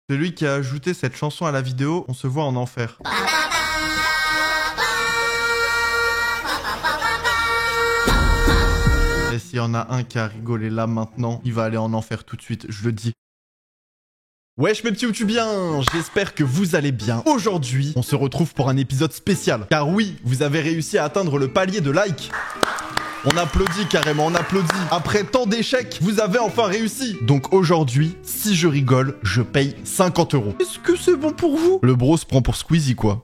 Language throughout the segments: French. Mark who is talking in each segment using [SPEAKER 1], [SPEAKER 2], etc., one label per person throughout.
[SPEAKER 1] Celui qui a ajouté cette chanson à la vidéo, on se voit en enfer. Et s'il y en a un qui a rigolé là maintenant, il va aller en enfer tout de suite, je le dis. Wesh mes petits YouTubiens, j'espère que vous allez bien. Aujourd'hui, on se retrouve pour un épisode spécial. Car oui, vous avez réussi à atteindre le palier de likes. On applaudit carrément, on applaudit. Après tant d'échecs, vous avez enfin réussi. Donc aujourd'hui, si je rigole, je paye 50 €. Est-ce que c'est bon pour vous? Le bro se prend pour Squeezie quoi.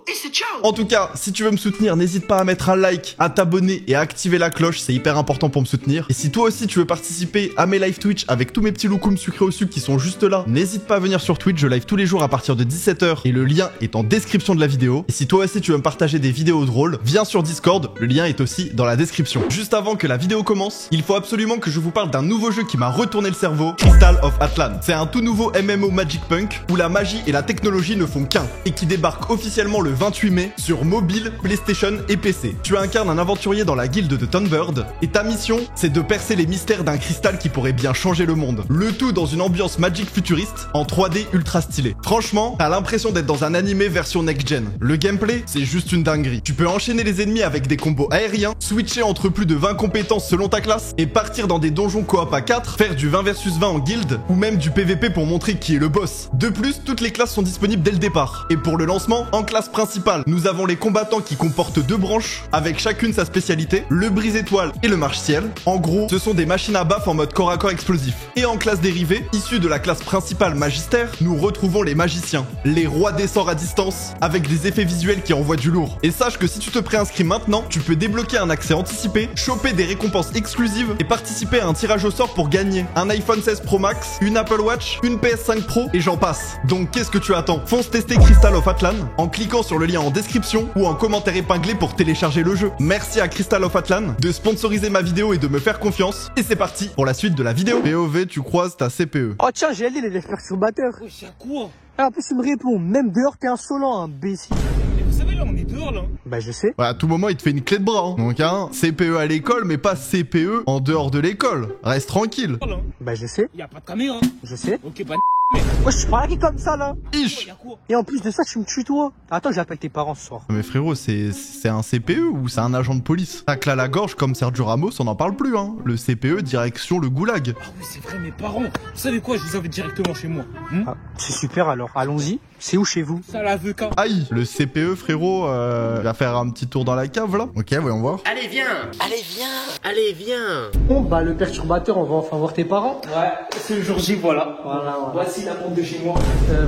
[SPEAKER 1] En tout cas, si tu veux me soutenir, n'hésite pas à mettre un like, à t'abonner et à activer la cloche, c'est hyper important pour me soutenir. Et si toi aussi tu veux participer à mes live Twitch avec tous mes petits loukoums sucrés au sucre qui sont juste là, n'hésite pas à venir sur Twitch, je live tous les jours à partir de 17 h et le lien est en description de la vidéo. Et si toi aussi tu veux me partager des vidéos drôles, viens sur Discord, le lien est aussi dans la description. Juste avant que la vidéo commence, il faut absolument que je vous parle d'un nouveau jeu qui m'a retourné le cerveau, Crystal of Atlan. C'est un tout nouveau MMO Magic Punk où la magie et la technologie ne font qu'un et qui débarque officiellement le 28 mai sur mobile, PlayStation et PC. Tu incarnes un aventurier dans la guilde de Thunbird et ta mission, c'est de percer les mystères d'un cristal qui pourrait bien changer le monde. Le tout dans une ambiance Magic futuriste en 3D ultra stylé. Franchement, t'as l'impression d'être dans un animé version next-gen. Le gameplay, c'est juste une dinguerie. Tu peux enchaîner les ennemis avec des combos aériens, switcher entre plus de 20 compétences selon ta classe et partir dans des donjons coop à 4, faire du 20 vs 20 en guilde ou même du PVP pour montrer qui est le boss. De plus, toutes les classes sont disponibles dès le départ. Et pour le lancement, en classe principale, nous avons les combattants qui comportent 2 branches avec chacune sa spécialité, le brise-étoile et le marche-ciel. En gros, ce sont des machines à baf en mode corps à corps explosif. Et en classe dérivée, issue de la classe principale magistère, nous retrouvons les magiciens, les rois des sorts à distance avec des effets visuels qui envoient du lourd. Et sache que si tu te préinscris maintenant, tu peux débloquer un accès anticipé, choper des récompenses exclusives et participer à un tirage au sort pour gagner un iPhone 16 Pro Max, une Apple Watch, une PS5 Pro et j'en passe. Donc qu'est-ce que tu attends? Fonce tester Crystal of Atlan en cliquant sur le lien en description ou en commentaire épinglé pour télécharger le jeu. Merci à Crystal of Atlan de sponsoriser ma vidéo et de me faire confiance. Et c'est parti pour la suite de la vidéo. POV, tu croises ta CPE.
[SPEAKER 2] Oh tiens, j'ai allé les perturbateurs.
[SPEAKER 3] Oh, c'est à quoi?
[SPEAKER 2] Ah, en plus il me répond, même dehors t'es insolent, imbécile.
[SPEAKER 3] Mais vous savez là, on est dehors là.
[SPEAKER 2] Bah je sais.
[SPEAKER 1] Ouais, à tout moment, il te fait une clé de bras. Hein. Donc, hein, CPE à l'école, mais pas CPE en dehors de l'école. Reste tranquille.
[SPEAKER 3] Là.
[SPEAKER 2] Bah je sais.
[SPEAKER 3] Y a pas de caméra.
[SPEAKER 2] Je sais.
[SPEAKER 3] Ok, bah
[SPEAKER 2] Moi je suis pas comme ça là.
[SPEAKER 1] Ish.
[SPEAKER 3] y a quoi?
[SPEAKER 2] Et en plus de ça, tu me tutoies. Attends, j'appelle tes parents ce soir.
[SPEAKER 1] Mais frérot, c'est un CPE ou c'est un agent de police? Tacle à la gorge comme Sergio Ramos, on n'en parle plus, hein. Le CPE, direction le goulag.
[SPEAKER 3] Ah oui, c'est vrai, mes parents. Vous savez quoi, je les avais directement chez moi.
[SPEAKER 2] Ah, c'est super alors. Allons-y. C'est où chez vous?
[SPEAKER 3] Ça l'avocat.
[SPEAKER 1] Aïe, le CPE, frérot, il va faire un petit tour dans la cave, là. Ok, voyons voir.
[SPEAKER 4] Allez, viens. Allez, viens. Allez, viens.
[SPEAKER 2] Bon bah le perturbateur, on va enfin voir tes parents.
[SPEAKER 3] Ouais, c'est le jour J, voilà.
[SPEAKER 2] Voilà.
[SPEAKER 3] Voici la porte de chez moi.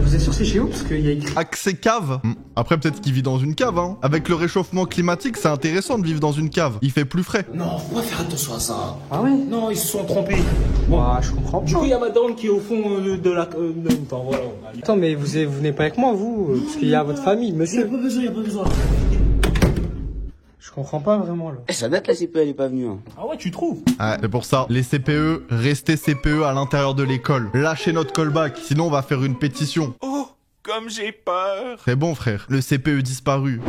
[SPEAKER 2] Vous êtes sûr c'est chez vous? Parce qu'il y a écrit.
[SPEAKER 1] Accès cave. Après, peut-être qu'il vit dans une cave, hein. Avec le réchauffement climatique, c'est intéressant de vivre dans une cave. Il fait plus frais.
[SPEAKER 3] Non, faut pas faire attention à ça.
[SPEAKER 2] Ah ouais?
[SPEAKER 3] Non, ils se sont trompés.
[SPEAKER 2] Bah je comprends.
[SPEAKER 3] Du coup, il y a madame qui est au fond de la... Enfin, voilà.
[SPEAKER 2] Attends, mais vous venez pas avec moi vous? Parce qu'il y a votre famille,
[SPEAKER 3] Y a
[SPEAKER 2] monsieur.
[SPEAKER 3] pas besoin, y a pas besoin.
[SPEAKER 2] Je comprends pas vraiment là.
[SPEAKER 4] Ça date la CPE, elle est pas venue. Hein.
[SPEAKER 3] Ah ouais, tu trouves?
[SPEAKER 1] Ouais, c'est pour ça. Les CPE, restez CPE à l'intérieur de l'école. Lâchez notre callback, sinon on va faire une pétition.
[SPEAKER 3] Oh, comme j'ai peur.
[SPEAKER 1] C'est bon, frère. Le CPE disparu.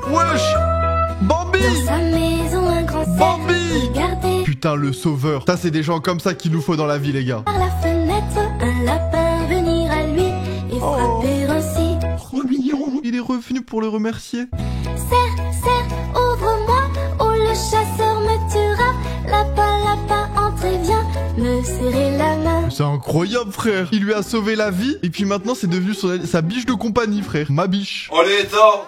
[SPEAKER 1] Wesh! Bambi!
[SPEAKER 5] Dans sa maison, un grand cerf
[SPEAKER 1] Bambi!
[SPEAKER 5] regardait
[SPEAKER 1] Putain, le sauveur. Ça, c'est des gens comme ça qu'il nous faut dans la vie, les gars.
[SPEAKER 5] par la fenêtre un lapin venir à lui et frapper ainsi.
[SPEAKER 1] Trop mignon. Il est revenu pour le remercier.
[SPEAKER 5] Cerf, cerf, ouvre-moi, ou le chasseur me tuera. Lapin, lapin, entrez, viens me serrer la main.
[SPEAKER 1] C'est incroyable, frère. Il lui a sauvé la vie. Et puis maintenant, c'est devenu sa biche de compagnie, frère. Ma biche.
[SPEAKER 6] On les dents.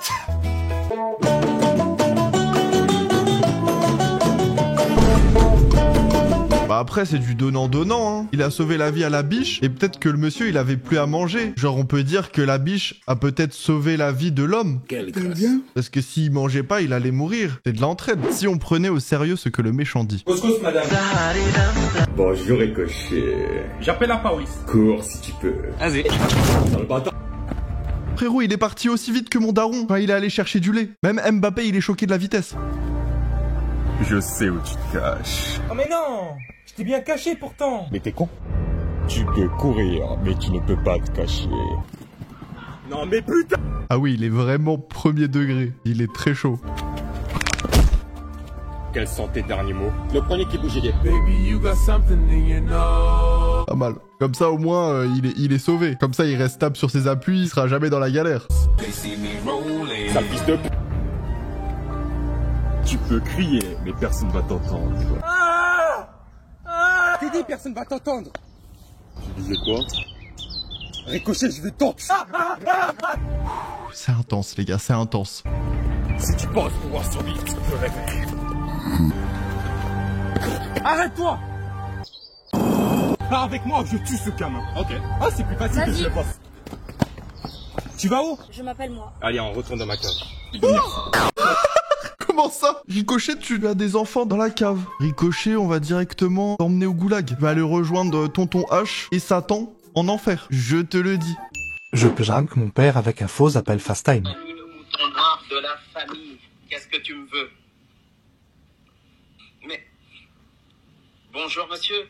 [SPEAKER 1] Bah après, c'est du donnant-donnant, hein. Il a sauvé la vie à la biche, et peut-être que le monsieur, il avait plus à manger. Genre, on peut dire que la biche a peut-être sauvé la vie de l'homme.
[SPEAKER 3] Quelle grâce.
[SPEAKER 1] Parce que s'il mangeait pas, il allait mourir. C'est de l'entraide. Si on prenait au sérieux ce que le méchant dit.
[SPEAKER 3] Couscous, madame.
[SPEAKER 6] Bonjour Ricochet.
[SPEAKER 3] J'appelle la police.
[SPEAKER 6] Cours si tu peux.
[SPEAKER 3] Vas-y.
[SPEAKER 6] Dans le bâtard.
[SPEAKER 1] Frérot, il est parti aussi vite que mon daron quand il est allé chercher du lait. Même Mbappé, il est choqué de la vitesse.
[SPEAKER 6] Je sais où tu te caches.
[SPEAKER 3] Oh mais non, je t'ai bien caché pourtant.
[SPEAKER 6] Mais t'es con. Tu peux courir, mais tu ne peux pas te cacher.
[SPEAKER 3] Non mais putain.
[SPEAKER 1] Ah oui, il est vraiment premier degré. Il est très chaud.
[SPEAKER 6] Quels sont tes derniers mots? Le premier qui bougeait.
[SPEAKER 7] Baby, you got something in your nose.
[SPEAKER 1] Pas mal. Comme ça, au moins, il est sauvé. Comme ça, il reste stable sur ses appuis, il sera jamais dans la galère.
[SPEAKER 6] Sale fils de p... Tu peux crier, mais personne va t'entendre.
[SPEAKER 3] T'es dit, personne va t'entendre.
[SPEAKER 6] Tu disais quoi?
[SPEAKER 3] Ricochet, je vais t'entendre.
[SPEAKER 1] C'est intense, les gars, c'est intense.
[SPEAKER 6] Si tu penses pouvoir survivre, tu peux rêver.
[SPEAKER 3] Arrête-toi. Pars avec moi, je tue ce gamin. Ok. Ah, c'est plus facile que je le pense. Tu vas où?
[SPEAKER 7] Je m'appelle moi.
[SPEAKER 6] Allez, on retourne dans ma cave.
[SPEAKER 1] Comment ça? Ricochet, tu as des enfants dans la cave. Ricochet, on va directement t'emmener au goulag. Va aller rejoindre tonton H et Satan en enfer. Je te le dis.
[SPEAKER 8] Je drague mon père avec un faux appel FaceTime.
[SPEAKER 4] Le mouton noir de la famille. Qu'est-ce que tu me veux? Mais... Bonjour, monsieur.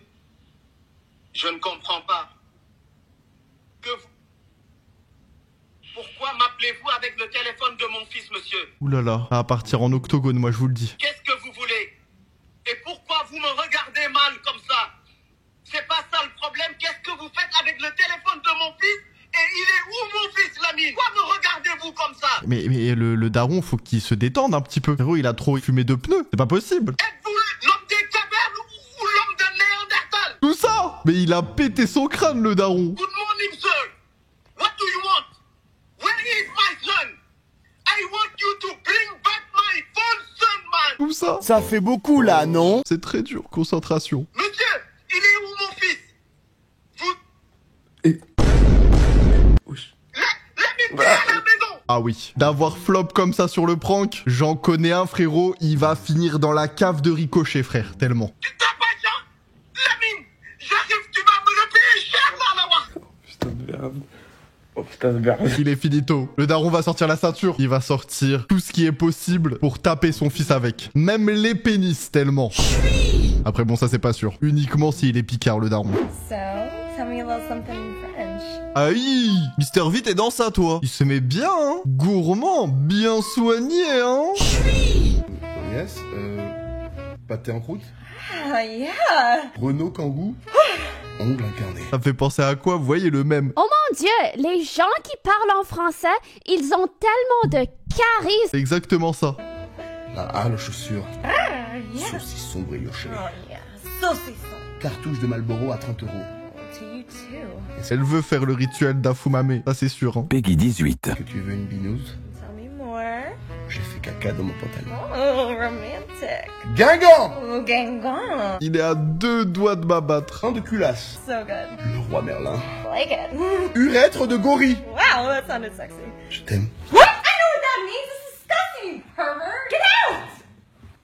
[SPEAKER 4] Je ne comprends pas. Que vous... Pourquoi m'appelez-vous avec le téléphone de mon fils, monsieur?
[SPEAKER 1] Ouh là là, ça va partir en octogone, moi je vous le dis.
[SPEAKER 4] Qu'est-ce que vous voulez? Et pourquoi vous me regardez mal comme ça? C'est pas ça le problème. Qu'est-ce que vous faites avec le téléphone de mon fils? Et il est où mon fils, Lamine? Pourquoi me regardez-vous comme ça?
[SPEAKER 1] Mais le daron, faut qu'il se détende un petit peu. Frérot, il a trop fumé de pneus. C'est pas possible.
[SPEAKER 4] Êtes-vous l'homme des cavernes ou l'homme de Néandertal?
[SPEAKER 1] Tout ça! Mais il a pété son crâne, le daron.
[SPEAKER 4] Good morning, sir. What do you want? Where is my son? I want you to bring back my phone, son, man.
[SPEAKER 1] Tout ça.
[SPEAKER 9] Ça fait beaucoup là, non?
[SPEAKER 1] C'est très dur. Concentration.
[SPEAKER 4] Monsieur, il est où mon fils? Vous... Lamine, t'es à la maison.
[SPEAKER 1] Ah oui. D'avoir flop comme ça sur le prank, j'en connais un, frérot. Il va finir dans la cave de Ricochet, frère. Tellement.
[SPEAKER 4] Tu t'as pas de chance? Lamine, j'arrive, tu vas me le payer cher, là, là.
[SPEAKER 2] Putain de merde. Oh putain de merde.
[SPEAKER 1] Il est finito. Le daron va sortir la ceinture. Il va sortir tout ce qui est possible pour taper son fils avec. Même les pénis, tellement. Après, bon, ça, c'est pas sûr. Uniquement s'il est picard, le daron.
[SPEAKER 7] So, tell me a little something in French.
[SPEAKER 1] Aïe! Mister V, t'es dans ça, toi. Il se met bien, hein. Gourmand, bien soigné, hein.
[SPEAKER 10] Yes, pâté en croûte,
[SPEAKER 7] Oh yeah.
[SPEAKER 10] Renault Kangoo, ongle incarné.
[SPEAKER 1] Ça me fait penser à quoi? Vous voyez le même.
[SPEAKER 5] Oh mon Dieu, les gens qui parlent en français, ils ont tellement de charisme.
[SPEAKER 1] C'est exactement ça.
[SPEAKER 10] La halle aux chaussures,
[SPEAKER 7] Yeah.
[SPEAKER 10] saucisson brioché,
[SPEAKER 7] Oh yeah. Saucisson.
[SPEAKER 10] cartouche de Marlboro à 30 €.
[SPEAKER 7] To you too.
[SPEAKER 1] Elle veut faire le rituel d'Afumame, ça c'est sûr. Hein.
[SPEAKER 6] Peggy 18.
[SPEAKER 10] Que tu veux une binouse?
[SPEAKER 7] Tell me more.
[SPEAKER 10] J'ai fait caca dans mon pantalon.
[SPEAKER 7] Oh, romantic.
[SPEAKER 10] Guingamp!
[SPEAKER 7] Oh, Gangan.
[SPEAKER 1] Il est à 2 doigts de m'abattre.
[SPEAKER 10] Train de culasse,
[SPEAKER 7] So good.
[SPEAKER 10] le roi Merlin,
[SPEAKER 7] Like it.
[SPEAKER 10] urètre de gorille.
[SPEAKER 7] Wow, that sounded sexy.
[SPEAKER 10] Je t'aime.
[SPEAKER 7] What? I know what that means. It's disgusting, you pervert. Get out!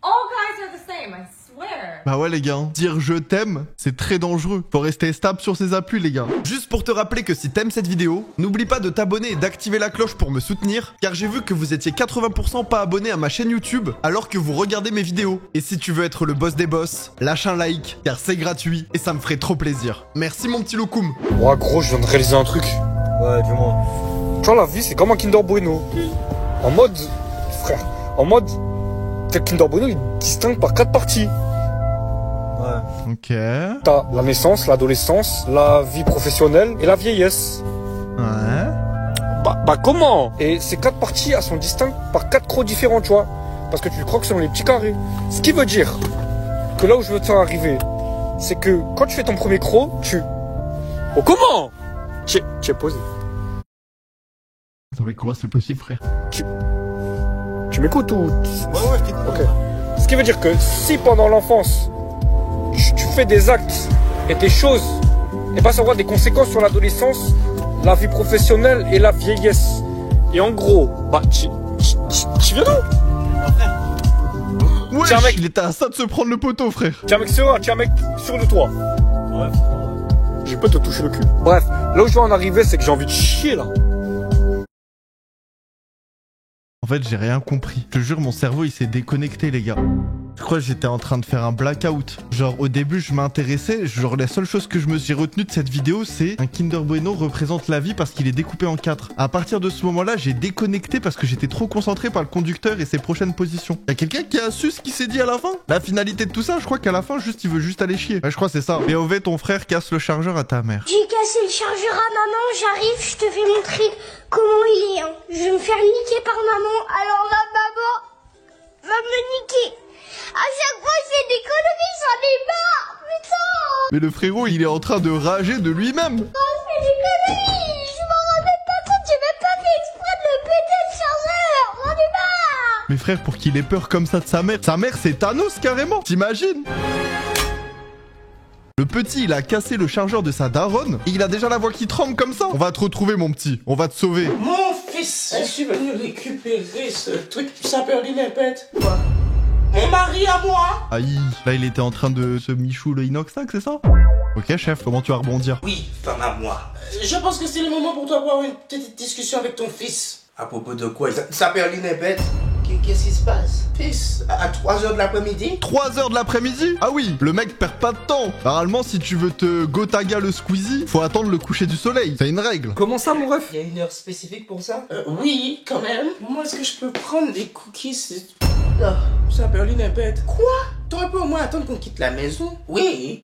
[SPEAKER 7] All guys are the same, I swear.
[SPEAKER 1] Bah ouais les gars, dire je t'aime, c'est très dangereux. Faut rester stable sur ses appuis les gars. Juste pour te rappeler que si t'aimes cette vidéo, n'oublie pas de t'abonner et d'activer la cloche pour me soutenir, car j'ai vu que vous étiez 80% pas abonnés à ma chaîne YouTube alors que vous regardez mes vidéos. Et si tu veux être le boss des boss, lâche un like, car c'est gratuit et ça me ferait trop plaisir. Merci mon petit Loukoum.
[SPEAKER 3] Ouais, gros, je viens de réaliser un truc.
[SPEAKER 9] Ouais, dis-moi.
[SPEAKER 3] Tu vois, la vie, c'est comme un Kinder Bueno. En mode... Frère, en mode... Le Kinder Bueno, il distingue par 4 parties.
[SPEAKER 9] Ouais.
[SPEAKER 1] Ok.
[SPEAKER 3] T'as la naissance, l'adolescence, la vie professionnelle et la vieillesse.
[SPEAKER 1] Ouais.
[SPEAKER 3] Bah comment? Et ces 4 parties, elles sont distinctes par 4 crocs différents, tu vois. Parce que tu crois que c'est dans les petits carrés. Ce qui veut dire que là où je veux te faire arriver, c'est que quand tu fais ton premier croc, tu... Oh comment? Tu es posé.
[SPEAKER 1] Non mais comment c'est possible frère?
[SPEAKER 3] Tu m'écoutes ou...
[SPEAKER 10] Ouais, je t'écoute.
[SPEAKER 3] Ok. Ce qui veut dire que si pendant l'enfance, tu fais des actes et des choses, et ben ça aura des conséquences sur l'adolescence, la vie professionnelle et la vieillesse. Et en gros, bah tu viens d'où?
[SPEAKER 1] Ouais,
[SPEAKER 3] Tiens, mec.
[SPEAKER 1] il était à ça de se prendre le poteau frère.
[SPEAKER 3] Tiens mec sur le toit.
[SPEAKER 9] Ouais.
[SPEAKER 3] Je peux te toucher le cul. Bref, là où je veux en arriver, c'est que j'ai envie de chier là.
[SPEAKER 1] En fait j'ai rien compris. Je te jure mon cerveau il s'est déconnecté les gars. Je crois que j'étais en train de faire un blackout. Genre au début je m'intéressais, genre la seule chose que j'ai retenue de cette vidéo c'est un Kinder Bueno représente la vie parce qu'il est découpé en 4. À partir de ce moment-là j'ai déconnecté parce que j'étais trop concentré par le conducteur et ses prochaines positions. Y'a quelqu'un qui a su ce qu'il s'est dit à la fin? La finalité de tout ça, je crois qu'à la fin il veut juste aller chier. Ouais, je crois que c'est ça. POV, ton frère casse le chargeur à ta mère.
[SPEAKER 5] J'ai cassé le chargeur à maman, j'arrive, je te fais montrer comment il est. Hein. Je vais me faire niquer par maman, alors là maman va me niquer. À chaque fois je fais des conneries, j'en ai marre, putain.
[SPEAKER 1] Mais le frérot il est en train de rager de lui-même.
[SPEAKER 5] Oh, je fais des conneries, je m'en rends même pas compte, j'ai même pas fait exprès de le péter le chargeur, j'en ai marre.
[SPEAKER 1] Mais frère, pour qu'il ait peur comme ça de sa mère c'est Thanos carrément, t'imagines? Le petit, il a cassé le chargeur de sa daronne et il a déjà la voix qui tremble comme ça. On va te retrouver, mon petit. On va te sauver.
[SPEAKER 2] Mon fils, je suis venu récupérer ce truc. Ça perd l'impète. Quoi? Mon mari à moi.
[SPEAKER 1] Aïe, là, il était en train de se michou le inoxtag, c'est ça? Ok, chef, comment tu vas rebondir?
[SPEAKER 2] Oui, femme à moi. Je pense que c'est le moment pour toi d'avoir une petite discussion avec ton fils.
[SPEAKER 10] À propos de quoi? Ça perd l'inépète. Qu'est-ce qui se passe?
[SPEAKER 2] Fils, à 3h de l'après-midi?
[SPEAKER 1] 3h de l'après-midi? Ah oui, le mec perd pas de temps. Normalement, si tu veux te gotaga le squeezie, faut attendre le coucher du soleil. C'est une règle.
[SPEAKER 3] Comment ça, mon ref?
[SPEAKER 10] Il y a une heure spécifique pour ça?
[SPEAKER 2] Oui, quand même. Moi, est-ce que je peux prendre des cookies? Ça perd l'impète. Quoi? T'aurais pu au moins attendre qu'on quitte la maison? Oui.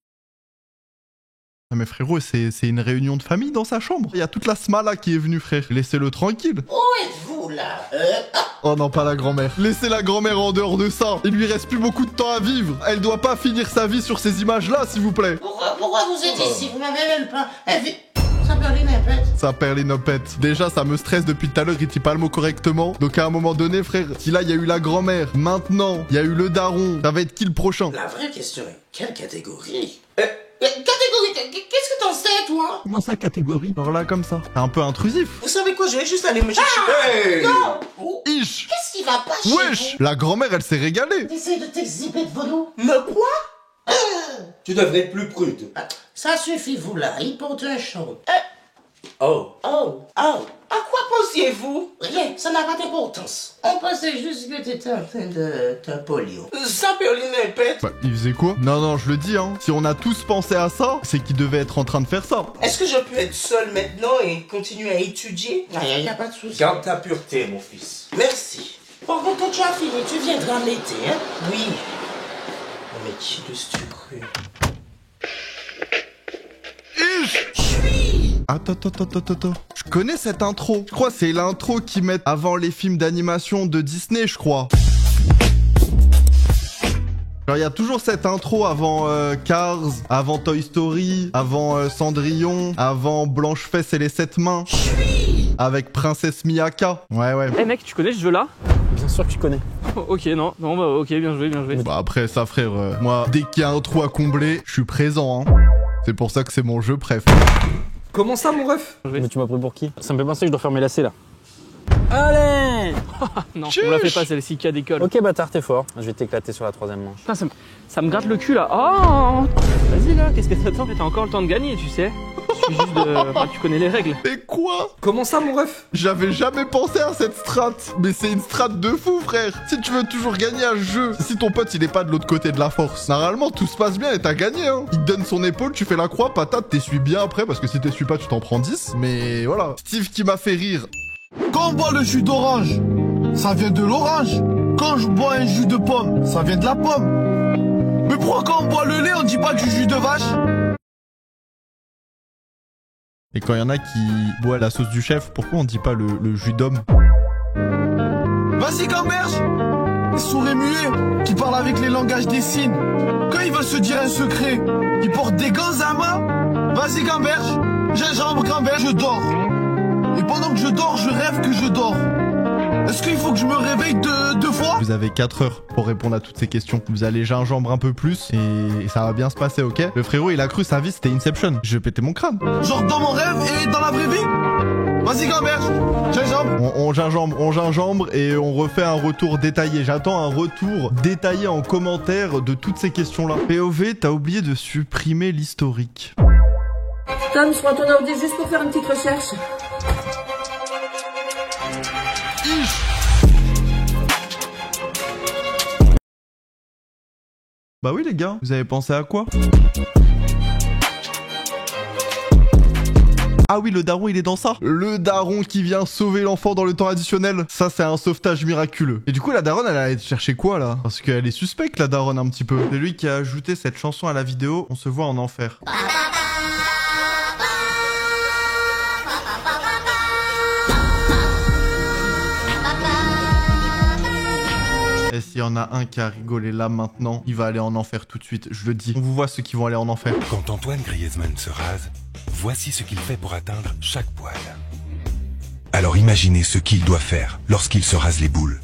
[SPEAKER 1] Ah mais frérot, c'est une réunion de famille dans sa chambre. Il y a toute la smala qui est venue, frère. Laissez-le tranquille.
[SPEAKER 2] Où êtes-vous, là?
[SPEAKER 1] Oh non, pas la grand-mère. Laissez la grand-mère en dehors de ça. Il lui reste plus beaucoup de temps à vivre. Elle doit pas finir sa vie sur ces images-là, s'il vous plaît.
[SPEAKER 2] Pourquoi vous êtes ici? Vous m'avez même pas... Ça perd l'impète.
[SPEAKER 1] Ça perd les nopettes. Déjà, ça me stresse depuis tout à l'heure, il dit pas le mot correctement. Donc à un moment donné, frère, si là, il y a eu la grand-mère, maintenant, il y a eu le daron, ça va être qui le prochain?
[SPEAKER 2] La vraie question est, quelle catégorie? Catégorie? Qu'est-ce que t'en sais, toi?
[SPEAKER 1] Comment ça, catégorie? Alors là, comme ça. C'est un peu intrusif.
[SPEAKER 2] Vous savez quoi? Je vais juste aller me chercher...
[SPEAKER 10] Hey!
[SPEAKER 2] Non!
[SPEAKER 1] Ish!
[SPEAKER 2] Qu'est-ce qui va pas chez
[SPEAKER 1] Wesh! La grand-mère, elle s'est régalée.
[SPEAKER 2] T'essayes de t'exhiber devant nous? Me quoi?
[SPEAKER 10] Tu devrais être plus prude.
[SPEAKER 2] Ça suffit, vous là, il porte un chaud.
[SPEAKER 10] Oh.
[SPEAKER 2] Oh. À quoi pensiez-vous? Rien, ça n'a pas d'importance. On pensait juste que t'étais en train de te polio. Ça perd l'impète.
[SPEAKER 1] Bah, il faisait quoi? Non, je le dis, hein. Si on a tous pensé à ça, c'est qu'il devait être en train de faire ça.
[SPEAKER 2] Est-ce que je peux être seul maintenant et continuer à étudier? Y a pas de souci.
[SPEAKER 10] Garde ta pureté, mon fils.
[SPEAKER 2] Merci. Par contre, quand tu as fini, tu viendras m'aider, hein?
[SPEAKER 10] Oui. Mais qui le cru?
[SPEAKER 1] Attends. Je connais cette intro. Je crois que c'est l'intro qu'ils mettent avant les films d'animation de Disney, je crois. Alors, il y a toujours cette intro avant Cars, avant Toy Story, avant Cendrillon, avant Blanche-Fesse et les 7 mains. Avec Princesse Miyaka. Ouais.
[SPEAKER 11] Eh mec, tu connais ce jeu-là?
[SPEAKER 9] Bien sûr que tu connais.
[SPEAKER 11] Oh, ok, non, bah ok, bien joué.
[SPEAKER 1] Bah après ça, frère, moi, dès qu'il y a un trou à combler, je suis présent, hein. C'est pour ça que c'est mon jeu préf.
[SPEAKER 3] Comment ça, mon ref?
[SPEAKER 9] Mais tu m'as pris pour qui? Ça me fait penser que je dois faire mes lacets là.
[SPEAKER 11] Allez. Non, on la fait pas celle-ci qui a des cols.
[SPEAKER 9] Ok bâtard, t'es fort. Je vais t'éclater sur la 3ème manche.
[SPEAKER 11] Putain, ça me gratte le cul là. Oh. Vas-y là, qu'est-ce que t'attends? T'as encore le temps de gagner, tu sais. Il suffit juste de... Enfin, tu connais les règles.
[SPEAKER 1] Mais quoi?
[SPEAKER 3] Comment ça, mon ref?
[SPEAKER 1] J'avais jamais pensé à cette strat. Mais c'est une strat de fou, frère. Si tu veux toujours gagner à ce jeu, si ton pote il est pas de l'autre côté de la force, normalement tout se passe bien et t'as gagné, hein. Il te donne son épaule, tu fais la croix, patate, t'essuies bien après, parce que si t'essuies pas, tu t'en prends 10. Mais voilà. Steve qui m'a fait rire.
[SPEAKER 12] Quand on boit le jus d'orange, ça vient de l'orange. Quand je bois un jus de pomme, ça vient de la pomme. Mais pourquoi quand on boit le lait, on dit pas du jus de vache?
[SPEAKER 1] Et quand il y en a qui boivent la sauce du chef, pourquoi on dit pas le jus d'homme?
[SPEAKER 12] Vas-y Gamberge, les sourds et muets qui parlent avec les langages des signes. Quand ils veulent se dire un secret, ils portent des gants à main. Vas-y Gamberge, gingembre, Gamberge, je dors. Et pendant que je dors, je rêve que je dors. Est-ce qu'il faut que je me réveille deux fois?
[SPEAKER 1] Vous avez 4 heures pour répondre à toutes ces questions. Vous allez gingembre un peu plus et ça va bien se passer, ok? Le frérot, il a cru sa vie, c'était Inception. Je vais péter mon crâne.
[SPEAKER 12] Genre dans mon rêve et dans la vraie vie? Vas-y, Gamberge, gingembre.
[SPEAKER 1] On gingembre et on refait un retour détaillé. J'attends un retour détaillé en commentaire de toutes ces questions-là. POV, t'as oublié de supprimer l'historique.
[SPEAKER 13] Tom, je retourne au juste pour faire une petite recherche.
[SPEAKER 1] Bah oui les gars, vous avez pensé à quoi? Ah oui, le daron, il est dans ça. Le daron qui vient sauver l'enfant dans le temps additionnel. Ça, c'est un sauvetage miraculeux. Et du coup, la daronne, elle a été chercher quoi, là? Parce qu'elle est suspecte, la daronne, un petit peu. C'est lui qui a ajouté cette chanson à la vidéo. On se voit en enfer. Et s'il y en a un qui a rigolé là maintenant, il va aller en enfer tout de suite, je le dis. On vous voit ceux qui vont aller en enfer.
[SPEAKER 14] Quand Antoine Griezmann se rase, voici ce qu'il fait pour atteindre chaque poil. Alors imaginez ce qu'il doit faire lorsqu'il se rase les boules.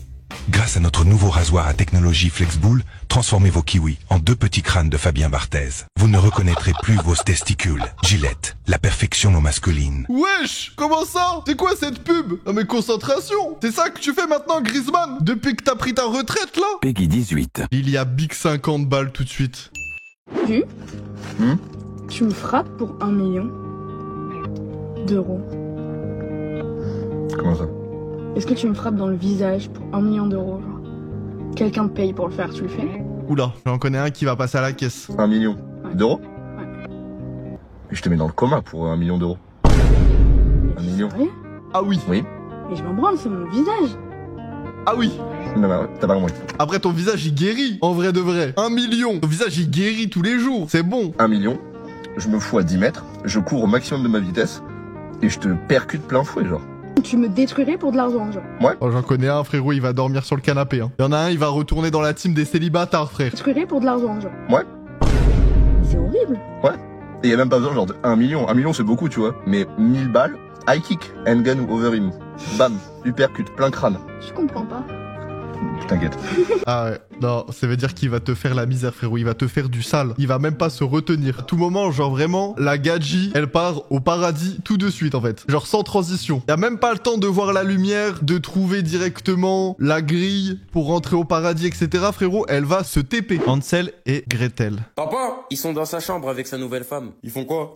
[SPEAKER 14] Grâce à notre nouveau rasoir à technologie FlexBoule, transformez vos kiwis en 2 petits crânes de Fabien Barthez. Vous ne reconnaîtrez plus vos testicules. Gillette, la perfection au masculine.
[SPEAKER 1] Wesh, comment ça? C'est quoi cette pub? Non mais concentration. C'est ça que tu fais maintenant, Griezmann? Depuis que t'as pris ta retraite, là?
[SPEAKER 14] Peggy 18.
[SPEAKER 1] Il y a big 50 balles tout de suite.
[SPEAKER 15] Tu me frappes pour 1 million d'euros.
[SPEAKER 16] Comment ça?
[SPEAKER 15] Est-ce que tu me frappes dans le visage pour 1 million d'euros, genre? Quelqu'un te paye pour le faire, tu le fais?
[SPEAKER 1] Oula, j'en connais un qui va passer à la caisse.
[SPEAKER 16] 1 million d'euros? Je te mets dans le coma pour 1 million d'euros. 1 million?
[SPEAKER 1] Ah oui.
[SPEAKER 16] Oui.
[SPEAKER 15] Mais je m'en branle, c'est mon visage.
[SPEAKER 1] Ah oui.
[SPEAKER 16] Non, mais t'as pas compris.
[SPEAKER 1] Après, ton visage, il guérit, en vrai de vrai. 1 million. Ton visage, il guérit tous les jours. C'est bon.
[SPEAKER 16] 1 million, je me fous à 10 mètres, je cours au maximum de ma vitesse, et je te percute plein fouet, genre.
[SPEAKER 15] Tu me détruirais pour de l'argent, genre.
[SPEAKER 16] Ouais.
[SPEAKER 1] Oh, j'en connais un, frérot, il va dormir sur le canapé. Hein. Il y en a un, il va retourner dans la team des célibataires, frère.
[SPEAKER 15] Tu détruirais pour de l'argent, genre.
[SPEAKER 16] Ouais.
[SPEAKER 15] C'est horrible.
[SPEAKER 16] Ouais. Et y a même pas besoin, genre, de 1 million. 1 million, c'est beaucoup, tu vois. Mais 1000 balles, high kick, handgun ou over him. Bam, uppercut, plein crâne.
[SPEAKER 15] Je comprends pas.
[SPEAKER 16] T'inquiète.
[SPEAKER 1] Ah ouais, non, ça veut dire qu'il va te faire la misère, frérot. Il va te faire du sale. Il va même pas se retenir. À tout moment, genre vraiment, la gadji, elle part au paradis tout de suite, en fait. Genre sans transition. Y a même pas le temps de voir la lumière, de trouver directement la grille pour rentrer au paradis, etc. Frérot, elle va se TP. Hansel et Gretel.
[SPEAKER 17] Papa, ils sont dans sa chambre avec sa nouvelle femme. Ils font quoi?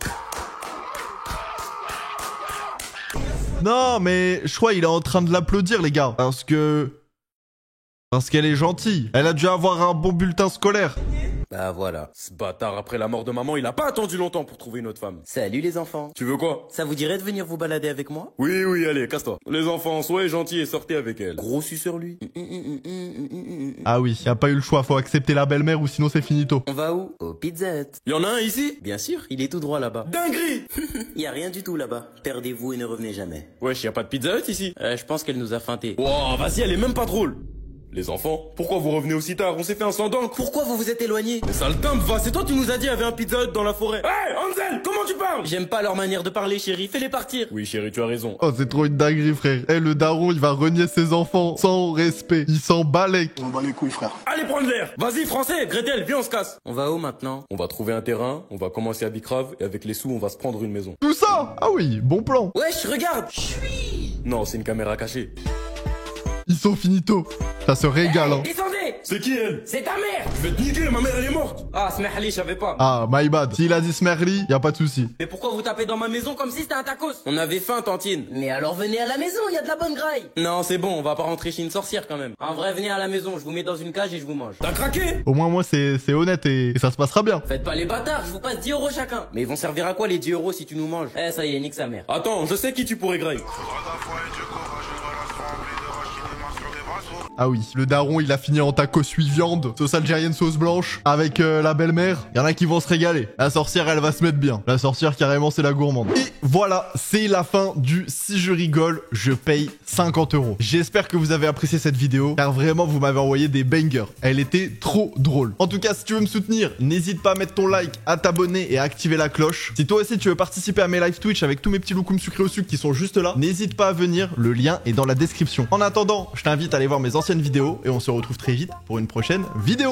[SPEAKER 1] Non, mais je crois qu'il est en train de l'applaudir, les gars. Parce qu'elle est gentille. Elle a dû avoir un bon bulletin scolaire.
[SPEAKER 17] Bah voilà. Ce bâtard, après la mort de maman, il a pas attendu longtemps pour trouver une autre femme. Salut les enfants. Tu veux quoi? Ça vous dirait de venir vous balader avec moi? Oui, oui, allez, casse-toi. Les enfants, soyez gentils et sortez avec elle. Gros sur lui.
[SPEAKER 1] Ah oui, y a pas eu le choix. Faut accepter la belle-mère ou sinon c'est finito.
[SPEAKER 17] On va où? Au Pizza Hut. Y'en a un ici? Bien sûr, il est tout droit là-bas. Dinguerie! Y a rien du tout là-bas. Perdez-vous et ne revenez jamais. Wesh, y a pas de Pizza Hut ici? Je pense qu'elle nous a feinté. Wow, vas-y, elle est même pas drôle. Les enfants, pourquoi vous revenez aussi tard? On s'est fait un sans dents. Pourquoi vous vous êtes éloignés? Mais sale timbre, va, c'est toi qui nous as dit qu'il y avait un Pizza Hut dans la forêt. Hey, Hansel, comment tu parles? J'aime pas leur manière de parler, chérie, fais-les partir. Oui, chérie, tu as raison.
[SPEAKER 1] Oh, c'est trop une dinguerie, frère. Eh, le daron, il va renier ses enfants sans respect. Il s'en balèque.
[SPEAKER 12] On bat les couilles, frère.
[SPEAKER 17] Allez prendre l'air. Vas-y, français, Gretel, viens, on se casse. On va où maintenant? On va trouver un terrain, on va commencer à Bicrave, et avec les sous, on va se prendre une maison.
[SPEAKER 1] Tout ça? Ah oui, bon plan.
[SPEAKER 17] Wesh, regarde. Non, c'est une caméra cachée.
[SPEAKER 1] Ils sont finito. Ça se régale, hein.
[SPEAKER 17] Descendez. C'est qui elle? C'est ta mère. Je vais te niquer, ma mère elle est morte. Ah, Smerli, je savais pas.
[SPEAKER 1] Ah, my bad. S'il a dit Smerli, y a pas de souci.
[SPEAKER 17] Mais pourquoi vous tapez dans ma maison comme si c'était un tacos? On avait faim, Tantine. Mais alors venez à la maison, y a de la bonne graille. Non, c'est bon, on va pas rentrer chez une sorcière quand même. En vrai, venez à la maison, je vous mets dans une cage et je vous mange. T'as craqué?
[SPEAKER 1] Au moins, moi, c'est honnête et ça se passera bien.
[SPEAKER 17] Faites pas les bâtards, je vous passe 10 € chacun. Mais ils vont servir à quoi les 10 € si tu nous manges? Eh, ça y est, nique sa mère. Attends, je sais qui tu pourrais grailler.
[SPEAKER 1] Ah oui, le daron, il a fini en tacos viande, sauce algérienne, sauce blanche, avec la belle-mère. Il y en a qui vont se régaler. La sorcière, elle va se mettre bien. La sorcière, carrément, c'est la gourmande. Et voilà, c'est la fin du Si je rigole, je paye 50 €. J'espère que vous avez apprécié cette vidéo, car vraiment, vous m'avez envoyé des bangers. Elle était trop drôle. En tout cas, si tu veux me soutenir, n'hésite pas à mettre ton like, à t'abonner et à activer la cloche. Si toi aussi, tu veux participer à mes live Twitch avec tous mes petits loukoums sucrés au sucre qui sont juste là, n'hésite pas à venir, le lien est dans la description. En attendant, je t'invite à aller voir mes anciennes vidéos et on se retrouve très vite pour une prochaine vidéo.